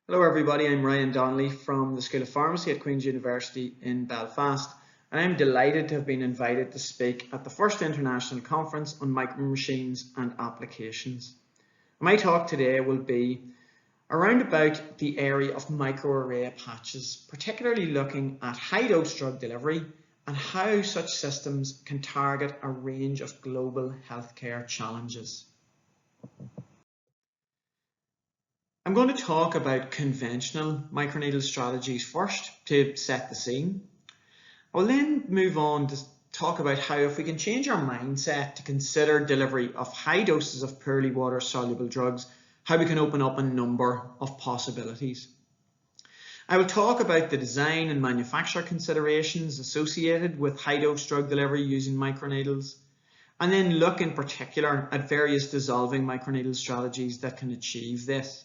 Hello everybody, I'm Ryan Donnelly from the School of Pharmacy at Queen's University in Belfast, and I'm delighted to have been invited to speak at the first international conference on micromachines and applications. My talk today will be around about the area of microarray patches, particularly looking at high dose drug delivery and how such systems can target a range of global healthcare challenges. I'm going to talk about conventional microneedle strategies first to set the scene. I will then move on to talk about how if we can change our mindset to consider delivery of high doses of poorly water soluble drugs, how we can open up a number of possibilities. I will talk about the design and manufacture considerations associated with high dose drug delivery using microneedles, and then look in particular at various dissolving microneedle strategies that can achieve this.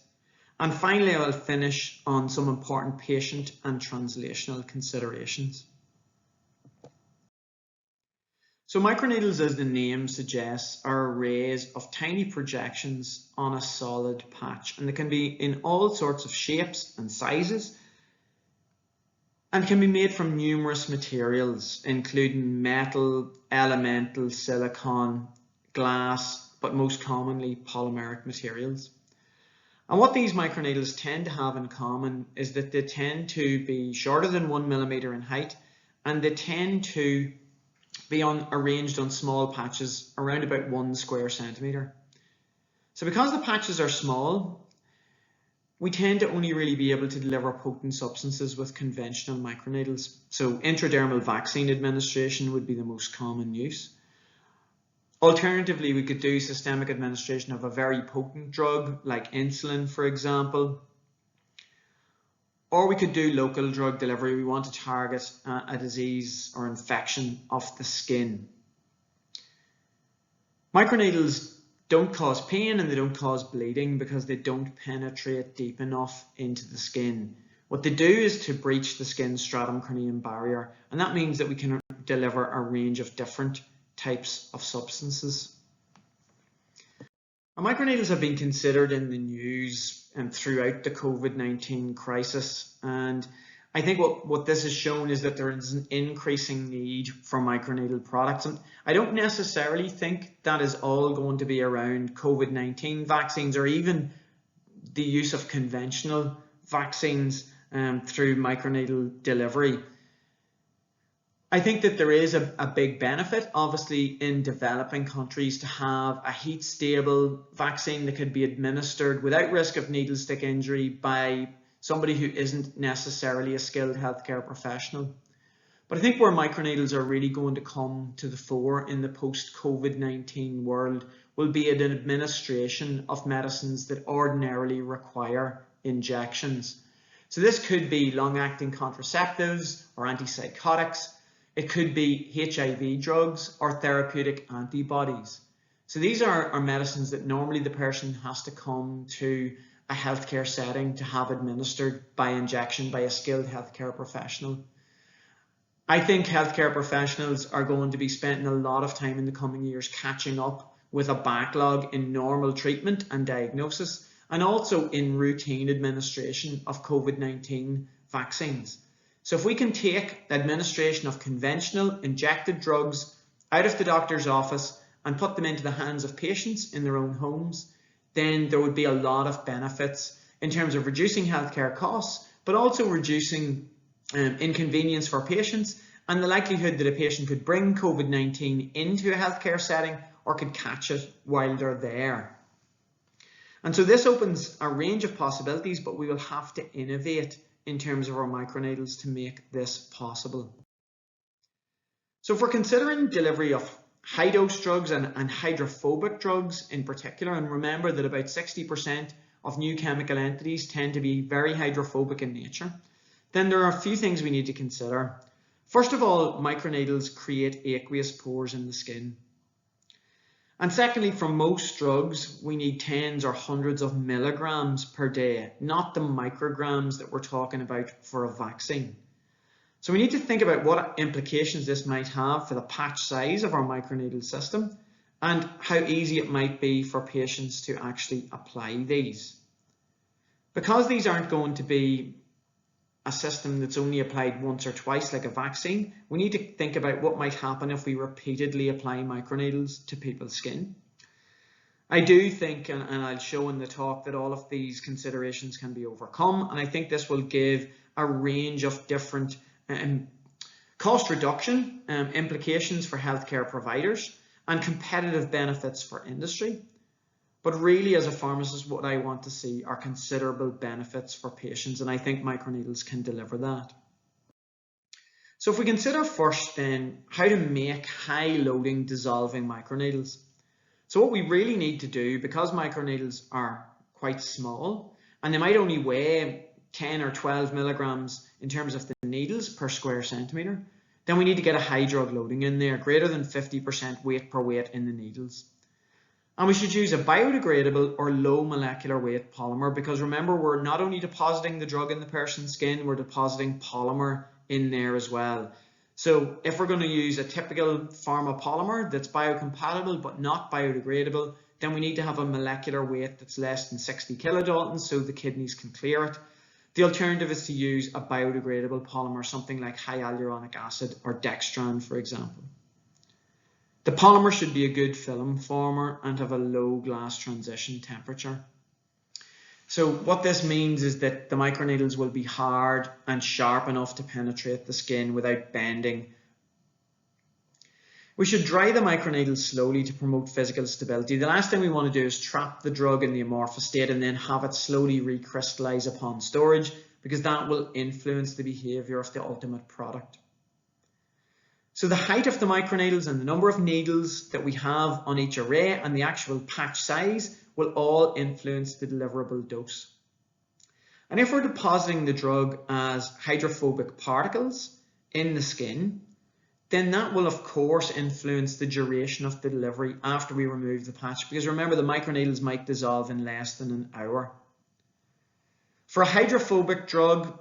And finally, I will finish on some important patient and translational considerations. So microneedles, as the name suggests, are arrays of tiny projections on a solid patch, and they can be in all sorts of shapes and sizes and can be made from numerous materials, including metal, elemental, silicon, glass, but most commonly polymeric materials. And what these microneedles tend to have in common is that they tend to be shorter than 1 millimeter in height, and they tend to be arranged on small patches around about 1 square centimeter. So because the patches are small, we tend to only really be able to deliver potent substances with conventional microneedles. So intradermal vaccine administration would be the most common use. Alternatively, we could do systemic administration of a very potent drug like insulin, for example. Or we could do local drug delivery. We want to target a disease or infection of the skin. Microneedles don't cause pain and they don't cause bleeding because they don't penetrate deep enough into the skin. What they do is to breach the skin stratum corneum barrier, and that means that we can deliver a range of different types of substances. Microneedles have been considered in the news and throughout the COVID-19 crisis, and I think what this has shown is that there is an increasing need for microneedle products, and I don't necessarily think that is all going to be around COVID-19 vaccines or even the use of conventional vaccines through microneedle delivery. I think that there is a big benefit, obviously, in developing countries to have a heat-stable vaccine that could be administered without risk of needle stick injury by somebody who isn't necessarily a skilled healthcare professional. But I think where microneedles are really going to come to the fore in the post-COVID-19 world will be an administration of medicines that ordinarily require injections. So this could be long-acting contraceptives or antipsychotics. It could be HIV drugs or therapeutic antibodies. So these are medicines that normally the person has to come to a healthcare setting to have administered by injection by a skilled healthcare professional. I think healthcare professionals are going to be spending a lot of time in the coming years catching up with a backlog in normal treatment and diagnosis, and also in routine administration of COVID-19 vaccines. So if we can take the administration of conventional injected drugs out of the doctor's office and put them into the hands of patients in their own homes, then there would be a lot of benefits in terms of reducing healthcare costs, but also reducing inconvenience for patients and the likelihood that a patient could bring COVID-19 into a healthcare setting or could catch it while they're there. And so this opens a range of possibilities, but we will have to innovate in terms of our microneedles to make this possible. So if we're considering delivery of high dose drugs and hydrophobic drugs in particular, and remember that about 60% of new chemical entities tend to be very hydrophobic in nature, then there are a few things we need to consider. First of all, microneedles create aqueous pores in the skin. And secondly, for most drugs, we need tens or hundreds of milligrams per day, not the micrograms that we're talking about for a vaccine. So we need to think about what implications this might have for the patch size of our microneedle system and how easy it might be for patients to actually apply these. Because these aren't going to be a system that's only applied once or twice like a vaccine, we need to think about what might happen if we repeatedly apply microneedles to people's skin. I do think, and I'll show in the talk, that all of these considerations can be overcome, and I think this will give a range of different cost reduction implications for healthcare providers and competitive benefits for industry. But really, as a pharmacist, what I want to see are considerable benefits for patients, and I think microneedles can deliver that. So if we consider first then how to make high loading dissolving microneedles. So what we really need to do, because microneedles are quite small and they might only weigh 10 or 12 milligrams in terms of the needles per square centimeter, then we need to get a high drug loading in there, greater than 50% weight per weight in the needles. And we should use a biodegradable or low molecular weight polymer, because remember, we're not only depositing the drug in the person's skin, we're depositing polymer in there as well. So if we're going to use a typical pharma polymer that's biocompatible but not biodegradable, then we need to have a molecular weight that's less than 60 kilodaltons so the kidneys can clear it. The alternative is to use a biodegradable polymer, something like high hyaluronic acid or dextran, for example. The polymer should be a good film former and have a low glass transition temperature. So what this means is that the microneedles will be hard and sharp enough to penetrate the skin without bending. We should dry the microneedles slowly to promote physical stability. The last thing we want to do is trap the drug in the amorphous state and then have it slowly recrystallize upon storage, because that will influence the behavior of the ultimate product. So the height of the microneedles and the number of needles that we have on each array and the actual patch size will all influence the deliverable dose. And if we're depositing the drug as hydrophobic particles in the skin, then that will of course influence the duration of the delivery after we remove the patch, because remember, the microneedles might dissolve in less than an hour. For a hydrophobic drug,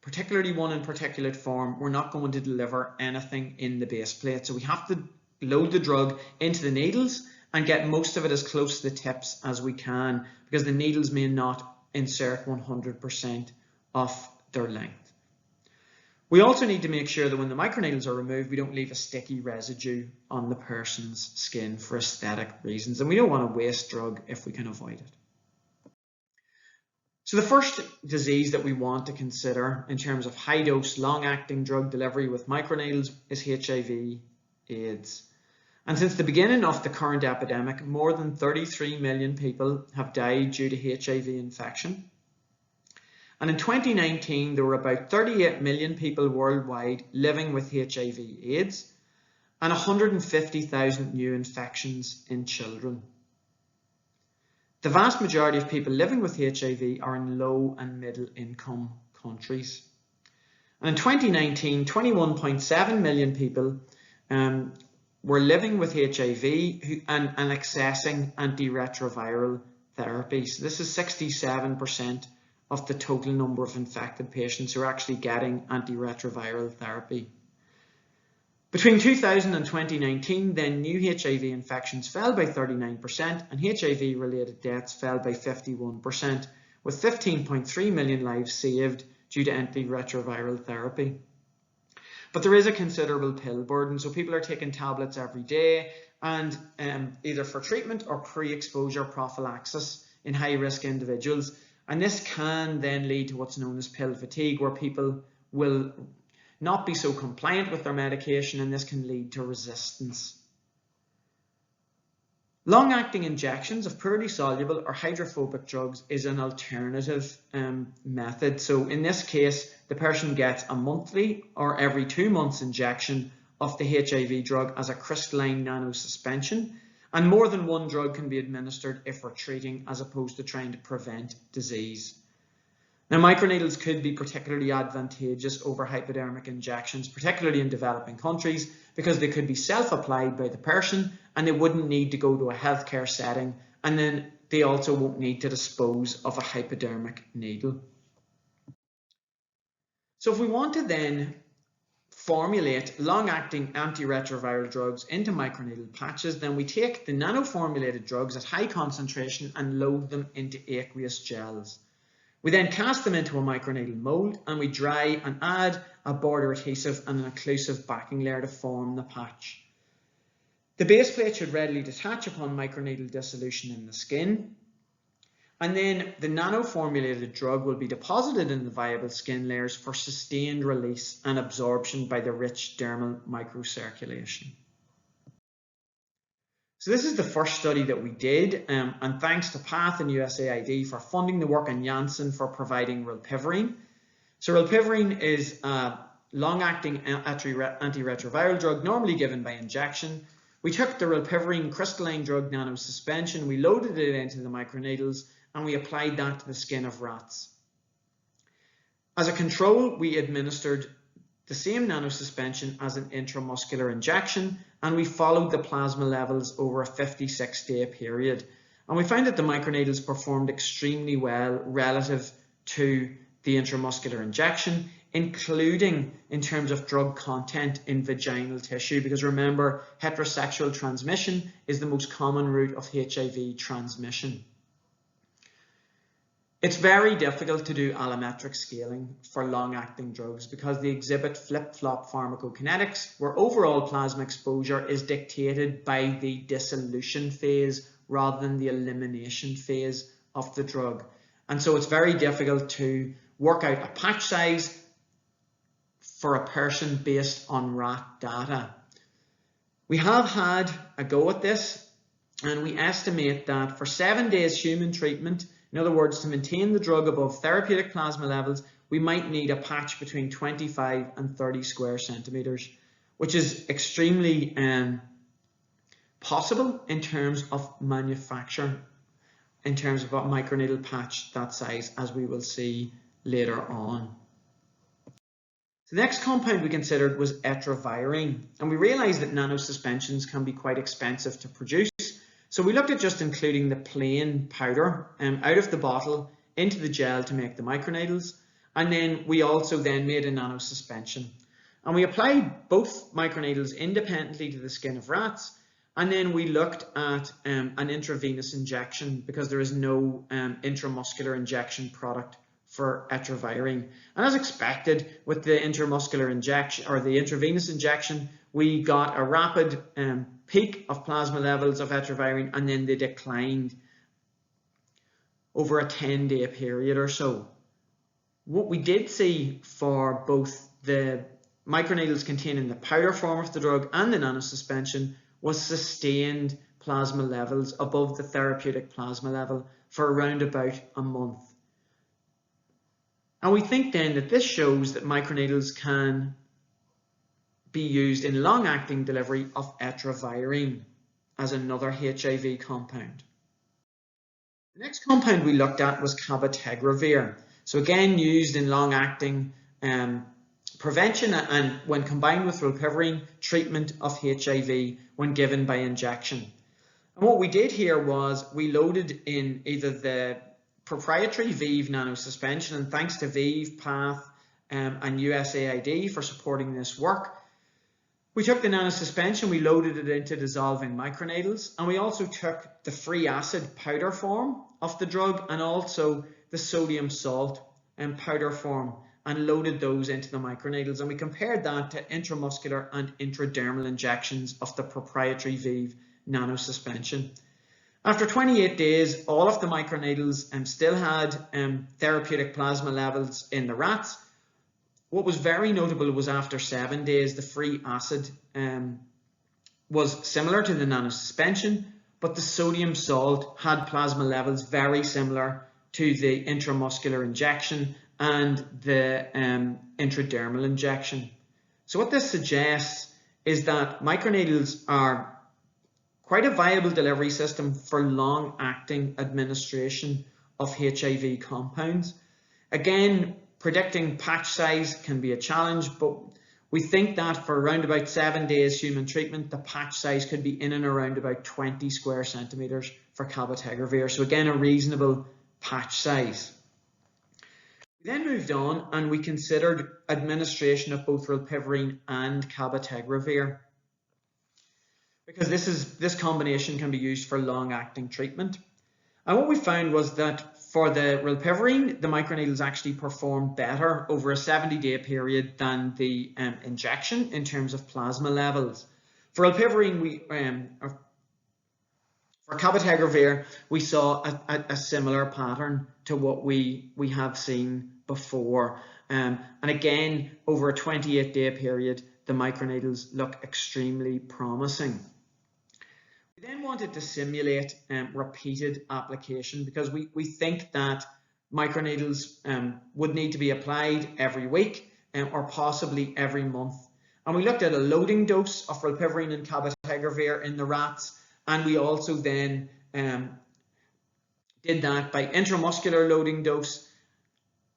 particularly one in particulate form, we're not going to deliver anything in the base plate. So we have to load the drug into the needles and get most of it as close to the tips as we can, because the needles may not insert 100% of their length. We also need to make sure that when the microneedles are removed, we don't leave a sticky residue on the person's skin for aesthetic reasons, and we don't want to waste drug if we can avoid it. So the first disease that we want to consider in terms of high-dose, long-acting drug delivery with microneedles is HIV/AIDS. And since the beginning of the current epidemic, more than 33 million people have died due to HIV infection. And in 2019, there were about 38 million people worldwide living with HIV/AIDS and 150,000 new infections in children. The vast majority of people living with HIV are in low and middle income countries. And in 2019, 21.7 million people were living with HIV and accessing antiretroviral therapy. So this is 67% of the total number of infected patients who are actually getting antiretroviral therapy. Between 2000 and 2019, then new HIV infections fell by 39% and HIV-related deaths fell by 51%, with 15.3 million lives saved due to antiretroviral therapy. But there is a considerable pill burden, so people are taking tablets every day, and either for treatment or pre-exposure prophylaxis in high-risk individuals. And this can then lead to what's known as pill fatigue, where people will not be so compliant with their medication, and this can lead to resistance. Long-acting injections of poorly soluble or hydrophobic drugs is an alternative method. So in this case, the person gets a monthly or every 2 months injection of the HIV drug as a crystalline nanosuspension, and more than one drug can be administered if we're treating as opposed to trying to prevent disease. Now, microneedles could be particularly advantageous over hypodermic injections, particularly in developing countries, because they could be self-applied by the person and they wouldn't need to go to a healthcare setting, and then they also won't need to dispose of a hypodermic needle. So if we want to then formulate long-acting antiretroviral drugs into microneedle patches, then we take the nano-formulated drugs at high concentration and load them into aqueous gels. We then cast them into a microneedle mold and we dry and add a border adhesive and an occlusive backing layer to form the patch. The base plate should readily detach upon microneedle dissolution in the skin, and then the nano-formulated drug will be deposited in the viable skin layers for sustained release and absorption by the rich dermal microcirculation. So this is the first study that we did, and thanks to PATH and USAID for funding the work, and Janssen for providing rilpivirine. So rilpivirine is a long-acting antiretroviral drug normally given by injection. We took the rilpivirine crystalline drug nanosuspension, we loaded it into the microneedles, and we applied that to the skin of rats. As a control, we administered the same nanosuspension as an intramuscular injection, and we followed the plasma levels over a 56-day period. And we found that the microneedles performed extremely well relative to the intramuscular injection, including in terms of drug content in vaginal tissue, because remember, heterosexual transmission is the most common route of HIV transmission. It's very difficult to do allometric scaling for long-acting drugs because they exhibit flip-flop pharmacokinetics, where overall plasma exposure is dictated by the dissolution phase rather than the elimination phase of the drug. And so it's very difficult to work out a patch size for a person based on rat data. We have had a go at this, and we estimate that for 7 days human treatment, in other words, to maintain the drug above therapeutic plasma levels, we might need a patch between 25 and 30 square centimeters, which is extremely possible in terms of manufacture, in terms of a microneedle patch that size, as we will see later on. The next compound we considered was etravirine, and we realized that nanosuspensions can be quite expensive to produce. So we looked at just including the plain powder out of the bottle into the gel to make the microneedles, and then we also then made a nanosuspension. And we applied both microneedles independently to the skin of rats, and then we looked at an intravenous injection because there is no intramuscular injection product for etravirine. And as expected, with the intramuscular injection or the intravenous injection, we got a rapid peak of plasma levels of etravirine, and then they declined over a 10-day period or so. What we did see for both the microneedles containing the powder form of the drug and the nanosuspension was sustained plasma levels above the therapeutic plasma level for around about a month. And we think then that this shows that microneedles can be used in long-acting delivery of etravirine as another HIV compound. The next compound we looked at was CABOTEGRAVIR. So again, used in long-acting prevention and when combined with rilpivirine, treatment of HIV when given by injection. And what we did here was we loaded in either the proprietary VIVO nanosuspension, and thanks to VIVO, PATH and USAID for supporting this work, we took the nanosuspension, we loaded it into dissolving microneedles, and we also took the free acid powder form of the drug and also the sodium salt and powder form, and loaded those into the microneedles. And we compared that to intramuscular and intradermal injections of the proprietary VIVO nanosuspension. After 28 days, all of the microneedles still had therapeutic plasma levels in the rats. What was very notable was after 7 days, the free acid was similar to the nanosuspension, but the sodium salt had plasma levels very similar to the intramuscular injection and the intradermal injection. So what this suggests is that microneedles are quite a viable delivery system for long-acting administration of HIV compounds. Again, predicting patch size can be a challenge, but we think that for around about 7 days human treatment, the patch size could be in and around about 20 square centimeters for CABOTEGRAVIR. So again, a reasonable patch size. We then moved on and we considered administration of both rilpivirine and CABOTEGRAVIR, because this combination can be used for long-acting treatment. And what we found was that For the rilpivirine, the microneedles actually performed better over a 70-day period than the injection in terms of plasma levels. For rilpivirine, for CABOTEGRAVIR, we saw a similar pattern to what we have seen before. And again, over a 28-day period, the microneedles look extremely promising. We then wanted to simulate repeated application because we think that microneedles would need to be applied every week or possibly every month. And we looked at a loading dose of rilpivirine and CABOTEGRAVIR in the rats, and we also then did that by intramuscular loading dose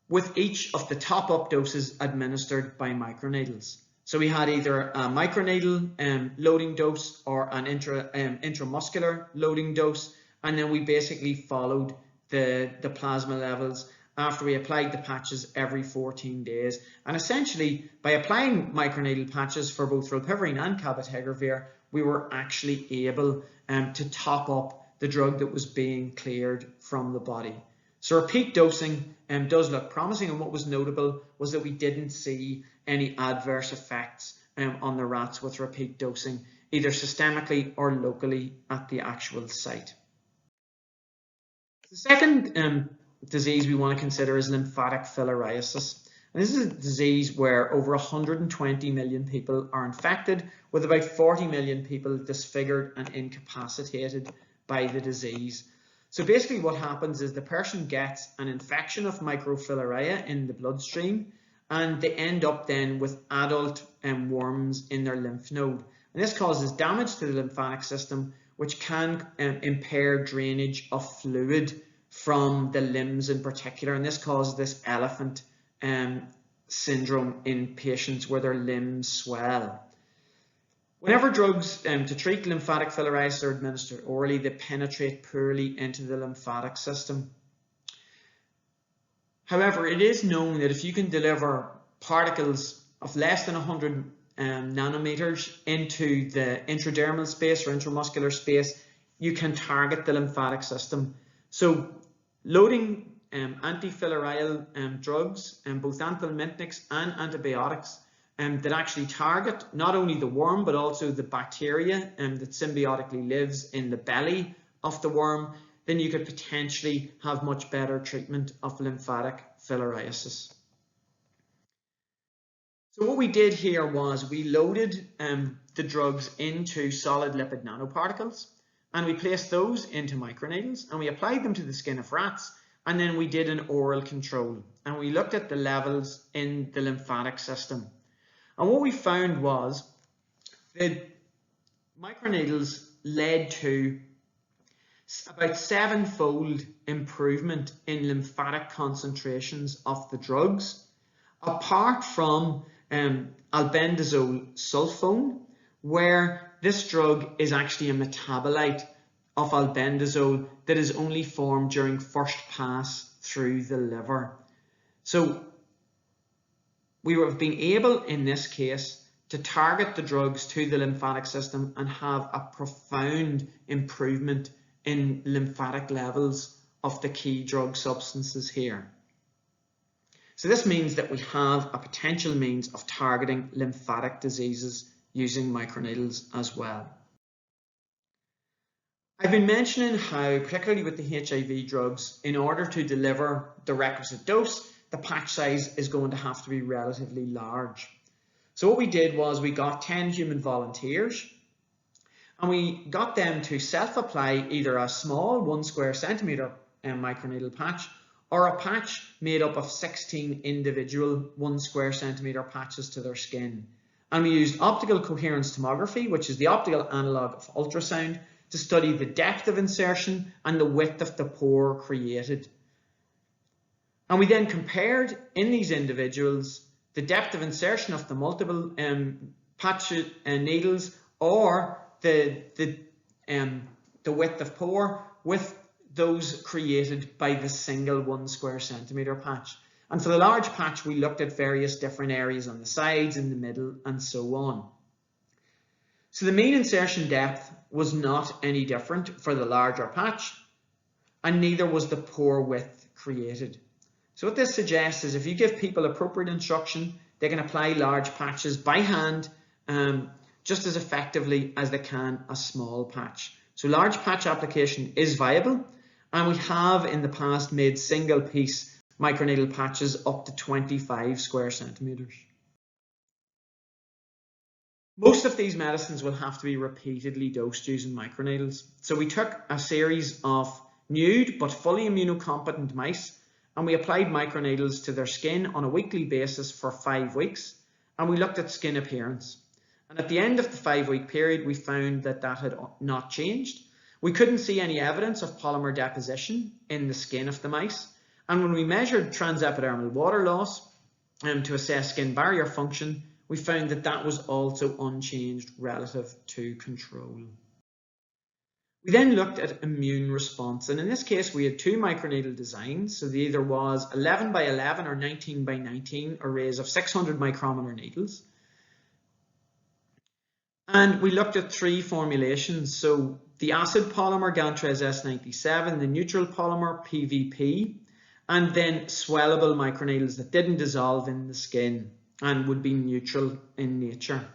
with each of the top-up doses administered by microneedles. So we had either a microneedle loading dose or an intramuscular loading dose, and then we basically followed the plasma levels after we applied the patches every 14 days. And essentially, by applying microneedle patches for both rilpivirine and CABOTEGRAVIR, we were actually able to top up the drug that was being cleared from the body. So repeat dosing does look promising, and what was notable was that we didn't see any adverse effects on the rats with repeat dosing, either systemically or locally at the actual site. The second disease we want to consider is lymphatic filariasis. And this is a disease where over 120 million people are infected, with about 40 million people disfigured and incapacitated by the disease. So basically what happens is the person gets an infection of microfilariae in the bloodstream, and they end up then with adult worms in their lymph node. And this causes damage to the lymphatic system, which can impair drainage of fluid from the limbs in particular. And this causes this elephant syndrome in patients where their limbs swell. Whenever drugs to treat lymphatic filariasis are administered orally, they penetrate poorly into the lymphatic system. However, it is known that if you can deliver particles of less than 100 nanometers into the intradermal space or intramuscular space, you can target the lymphatic system. So loading antifilarial drugs, both anthelmintics and antibiotics, that actually target not only the worm but also the bacteria that symbiotically lives in the belly of the worm, then you could potentially have much better treatment of lymphatic filariasis. So what we did here was we loaded the drugs into solid lipid nanoparticles, and we placed those into microneedles, and we applied them to the skin of rats, and then we did an oral control, and we looked at the levels in the lymphatic system. And what we found was that microneedles led to about 7-fold improvement in lymphatic concentrations of the drugs, apart from albendazole sulfone, where this drug is actually a metabolite of albendazole that is only formed during first pass through the liver. So we have been able, in this case, to target the drugs to the lymphatic system and have a profound improvement in lymphatic levels of the key drug substances here. So this means that we have a potential means of targeting lymphatic diseases using microneedles as well. I've been mentioning how, particularly with the HIV drugs, in order to deliver the requisite dose, the patch size is going to have to be relatively large. So what we did was we got 10 human volunteers, and we got them to self-apply either a small 1 square centimeter microneedle patch or a patch made up of 16 individual 1 square centimeter patches to their skin. And we used optical coherence tomography, which is the optical analog of ultrasound, to study the depth of insertion and the width of the pore created. And we then compared in these individuals the depth of insertion of the multiple patch needles or the width of pore with those created by the single 1 square centimeter patch. And for the large patch, we looked at various different areas on the sides, in the middle, and so on. So the mean insertion depth was not any different for the larger patch, and neither was the pore width created. So what this suggests is if you give people appropriate instruction, they can apply large patches by hand just as effectively as they can a small patch. So large patch application is viable, and we have in the past made single piece microneedle patches up to 25 square centimeters. Most of these medicines will have to be repeatedly dosed using microneedles. So we took a series of nude but fully immunocompetent mice, and we applied microneedles to their skin on a weekly basis for 5 weeks, and we looked at skin appearance. And at the end of the 5-week period, we found that that had not changed. We couldn't see any evidence of polymer deposition in the skin of the mice. And when we measured transepidermal water loss to assess skin barrier function, we found that that was also unchanged relative to control. We then looked at immune response, and in this case we had 2 microneedle designs. So there either was 11 by 11 or 19 by 19 arrays of 600 micrometer needles. And we looked at 3 formulations. So the acid polymer Gantrez S97, the neutral polymer PVP, and then swellable microneedles that didn't dissolve in the skin and would be neutral in nature.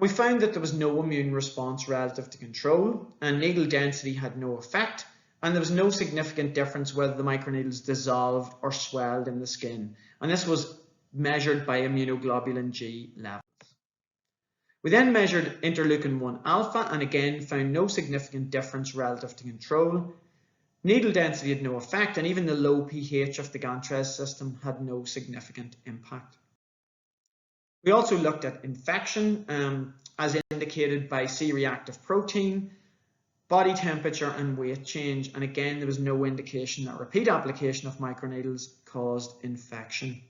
We found that there was no immune response relative to control, and needle density had no effect, and there was no significant difference whether the microneedles dissolved or swelled in the skin. And this was measured by immunoglobulin G levels. We then measured interleukin-1 alpha and again found no significant difference relative to control. Needle density had no effect, and even the low pH of the Gantrez system had no significant impact. We also looked at infection as indicated by C-reactive protein, body temperature and weight change, and again there was no indication that repeat application of microneedles caused infection.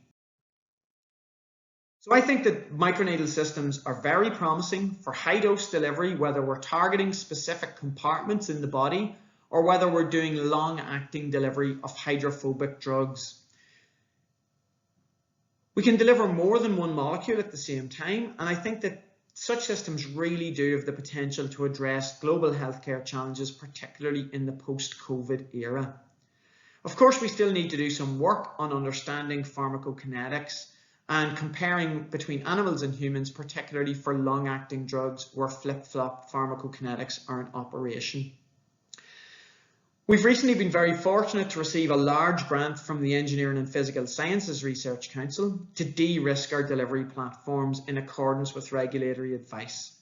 So I think that microneedle systems are very promising for high dose delivery, whether we're targeting specific compartments in the body or whether we're doing long-acting delivery of hydrophobic drugs. We can deliver more than one molecule at the same time, and I think that such systems really do have the potential to address global healthcare challenges, particularly in the post-COVID era. Of course, we still need to do some work on understanding pharmacokinetics and comparing between animals and humans, particularly for long-acting drugs where flip-flop pharmacokinetics are in operation. We've recently been very fortunate to receive a large grant from the Engineering and Physical Sciences Research Council to de-risk our delivery platforms in accordance with regulatory advice.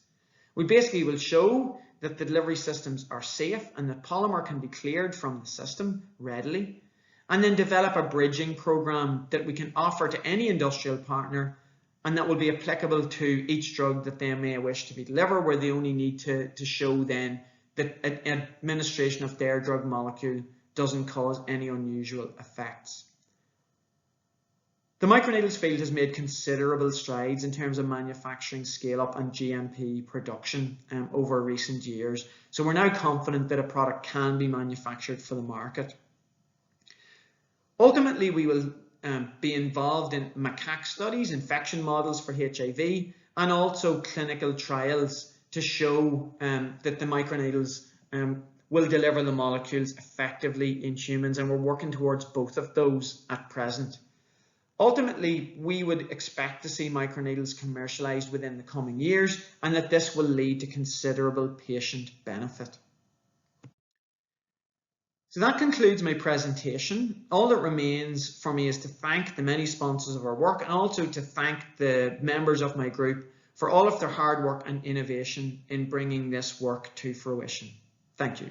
We basically will show that the delivery systems are safe and that polymer can be cleared from the system readily, and then develop a bridging program that we can offer to any industrial partner and that will be applicable to each drug that they may wish to be delivered, where they only need to show then that administration of their drug molecule doesn't cause any unusual effects. The microneedles field has made considerable strides in terms of manufacturing scale-up and GMP production over recent years. So we're now confident that a product can be manufactured for the market. Ultimately, we will be involved in macaque studies, infection models for HIV, and also clinical trials to show that the microneedles will deliver the molecules effectively in humans, and we're working towards both of those at present. Ultimately, we would expect to see microneedles commercialized within the coming years, and that this will lead to considerable patient benefit. So that concludes my presentation. All that remains for me is to thank the many sponsors of our work, and also to thank the members of my group for all of their hard work and innovation in bringing this work to fruition. Thank you.